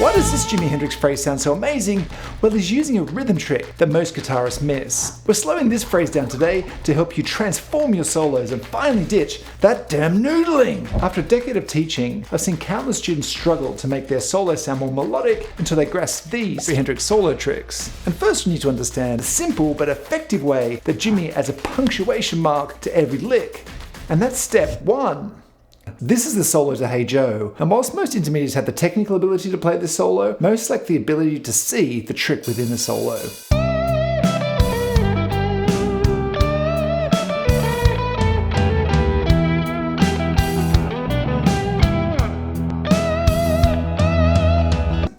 Why does this Jimi Hendrix phrase sound so amazing? Well, he's using a rhythm trick that most guitarists miss. We're slowing this phrase down today to help you transform your solos and finally ditch that damn noodling. After a decade of teaching, I've seen countless students struggle to make their solo sound more melodic until they grasp these Hendrix solo tricks. And first you need to understand the simple but effective way that Jimi adds a punctuation mark to every lick. And that's step 1. This is the solo to Hey Joe, and whilst most intermediates have the technical ability to play this solo, most lack the ability to see the trick within the solo.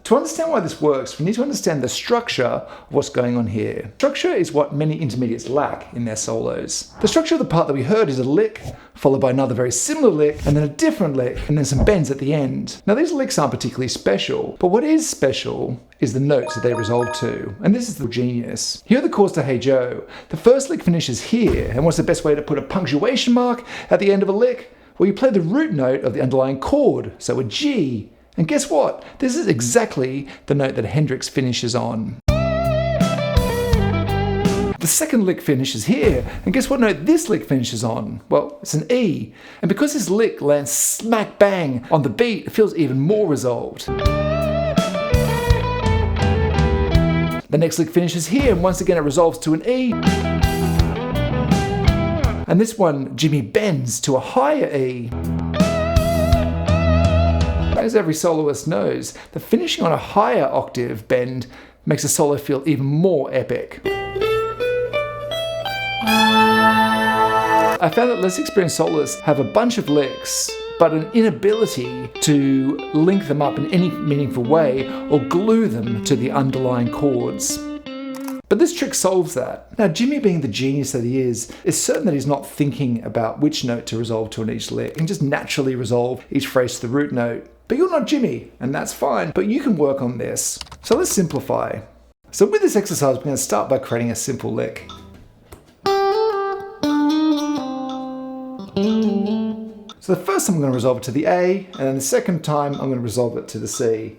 To understand why this works, we need to understand the structure of what's going on here. Structure is what many intermediates lack in their solos. The structure of the part that we heard is a lick, followed by another very similar lick, and then a different lick, and then some bends at the end. Now these licks aren't particularly special, but what is special is the notes that they resolve to, and this is the genius. Here are the chords to Hey Joe. The first lick finishes here, and what's the best way to put a punctuation mark at the end of a lick? Well, you play the root note of the underlying chord, so a G. And guess what? This is exactly the note that Hendrix finishes on. The second lick finishes here, and guess what note this lick finishes on? Well, it's an E. And because this lick lands smack bang on the beat, it feels even more resolved. The next lick finishes here, and once again it resolves to an E. And this one, Jimi bends to a higher E. As every soloist knows, the finishing on a higher octave bend makes a solo feel even more epic. I found that less experienced soloists have a bunch of licks, but an inability to link them up in any meaningful way or glue them to the underlying chords. But this trick solves that. Now, Jimi, being the genius that he is certain that he's not thinking about which note to resolve to in each lick. He can just naturally resolve each phrase to the root note. But you're not Jimi, and that's fine, but you can work on this. So let's simplify. So with this exercise, we're going to start by creating a simple lick. So the first time I'm going to resolve it to the A, and then the second time I'm going to resolve it to the C.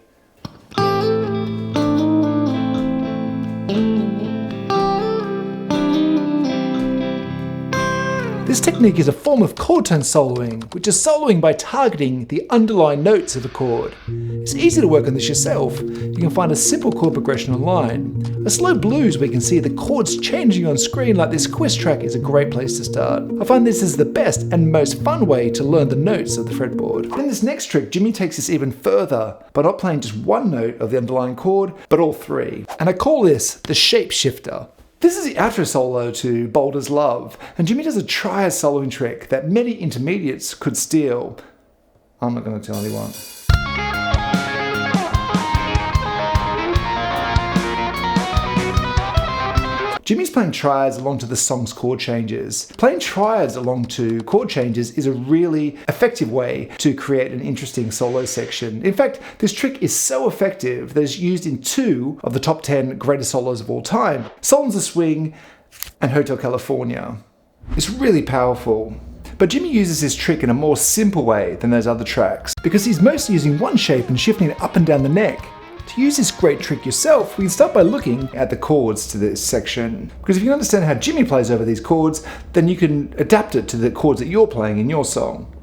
This technique is a form of chord tone soloing, which is soloing by targeting the underlying notes of a chord. It's easy to work on this yourself. You can find a simple chord progression online. A slow blues where you can see the chords changing on screen like this quiz track is a great place to start. I find this is the best and most fun way to learn the notes of the fretboard. In this next trick, Jimi takes this even further by not playing just one note of the underlying chord, but all three. And I call this the shapeshifter. This is the outro solo to Boulder's Love, and Jimi does a triad soloing trick that many intermediates could steal. I'm not going to tell anyone. Jimi's playing triads along to the song's chord changes. Playing triads along to chord changes is a really effective way to create an interesting solo section. In fact, this trick is so effective that it's used in 2 of the top 10 greatest solos of all time, Songs of Swing and Hotel California. It's really powerful. But Jimi uses this trick in a more simple way than those other tracks, because he's mostly using one shape and shifting it up and down the neck. To use this great trick yourself, we can start by looking at the chords to this section. Because if you understand how Jimi plays over these chords, then you can adapt it to the chords that you're playing in your song.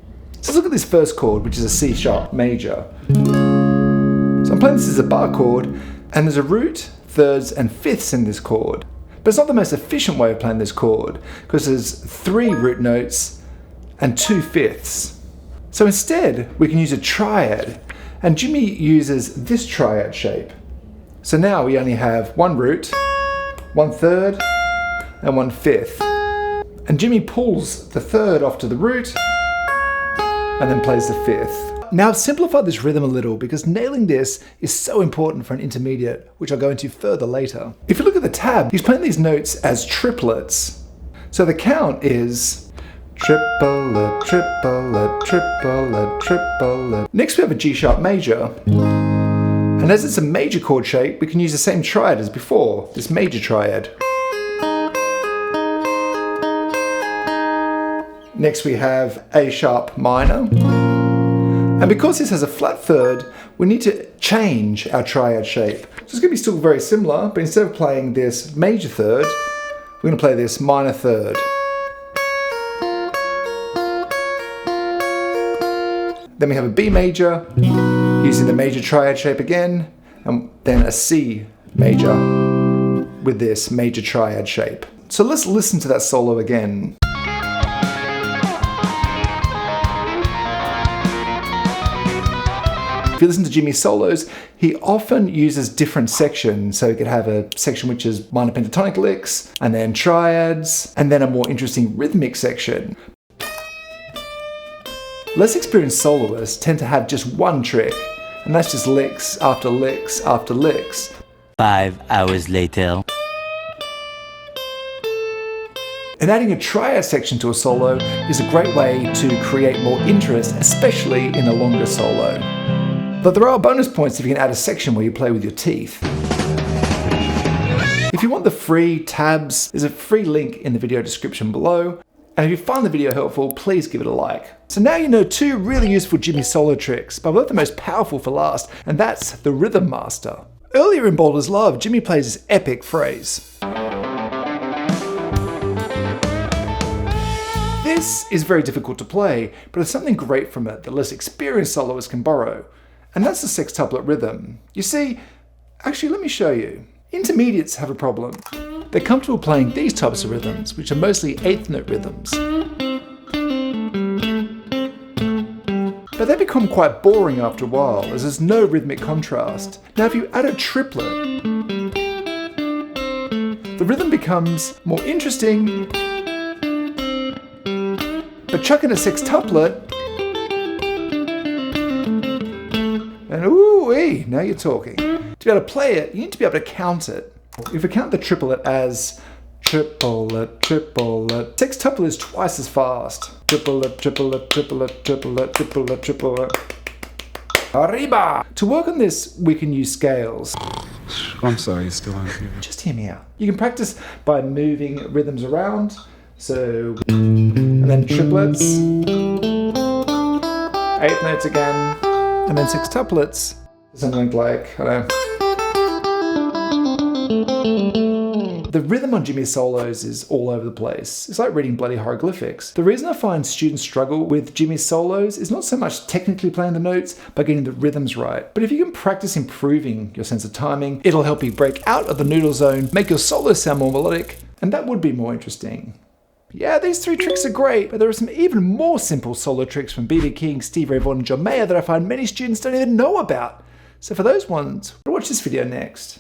So let's look at this first chord, which is a C sharp major. So I'm playing this as a bar chord, and there's a root, thirds, and fifths in this chord. But it's not the most efficient way of playing this chord, because there's 3 root notes and 2 fifths. So instead, we can use a triad. And Jimi uses this triad shape. So now we only have 1 root, 1 third, and 1 fifth. And Jimi pulls the third off to the root, and then plays the fifth. Now I've simplified this rhythm a little because nailing this is so important for an intermediate, which I'll go into further later. If you look at the tab, he's playing these notes as triplets. So the count is triplet, triplet, triplet, triplet. Next we have a G sharp major. And as it's a major chord shape, we can use the same triad as before, this major triad. Next we have A sharp minor. And because this has a flat third, we need to change our triad shape. So it's going to be still very similar, but instead of playing this major third, we're going to play this minor third. Then we have a B major, using the major triad shape again, and then a C major with this major triad shape. So let's listen to that solo again. If you listen to Jimmy's solos, he often uses different sections. So he could have a section which is minor pentatonic licks, and then triads, and then a more interesting rhythmic section. Less experienced soloists tend to have just one trick, and that's just licks after licks after licks. 5 hours later. And adding a triad section to a solo is a great way to create more interest, especially in a longer solo. But there are bonus points if you can add a section where you play with your teeth. If you want the free tabs, there's a free link in the video description below. And if you find the video helpful, please give it a like. So now you know 2 really useful Jimmy solo tricks, but I've left the most powerful for last, and that's the Rhythm Master. Earlier in Boulder's Love, Jimmy plays this epic phrase. This is very difficult to play, but there's something great from it that less experienced soloists can borrow, and that's the sextuplet rhythm. You see, actually let me show you. Intermediates have a problem. They're comfortable playing these types of rhythms, which are mostly 8th note rhythms. But they become quite boring after a while, as there's no rhythmic contrast. Now if you add a triplet, the rhythm becomes more interesting, but chuck in a sextuplet, and ooh-wee, now you're talking. To be able to play it, you need to be able to count it. If we count the triplet as triplet, triplet, sextuplet is twice as fast. Triplet, triplet, triplet, triplet, triplet, triplet. Arriba! To work on this, we can use scales. I'm sorry, you still aren't here. Just hear me out. You can practice by moving rhythms around. So, and then triplets, 8th notes again, and then sextuplets. Something like, I don't know. The rhythm on Jimmy's solos is all over the place. It's like reading bloody hieroglyphics. The reason I find students struggle with Jimmy's solos is not so much technically playing the notes, but getting the rhythms right. But if you can practice improving your sense of timing, it'll help you break out of the noodle zone, make your solos sound more melodic, and that would be more interesting. Yeah, these 3 tricks are great, but there are some even more simple solo tricks from B.B. King, Stevie Ray Vaughan, and John Mayer that I find many students don't even know about. So for those ones, watch this video next.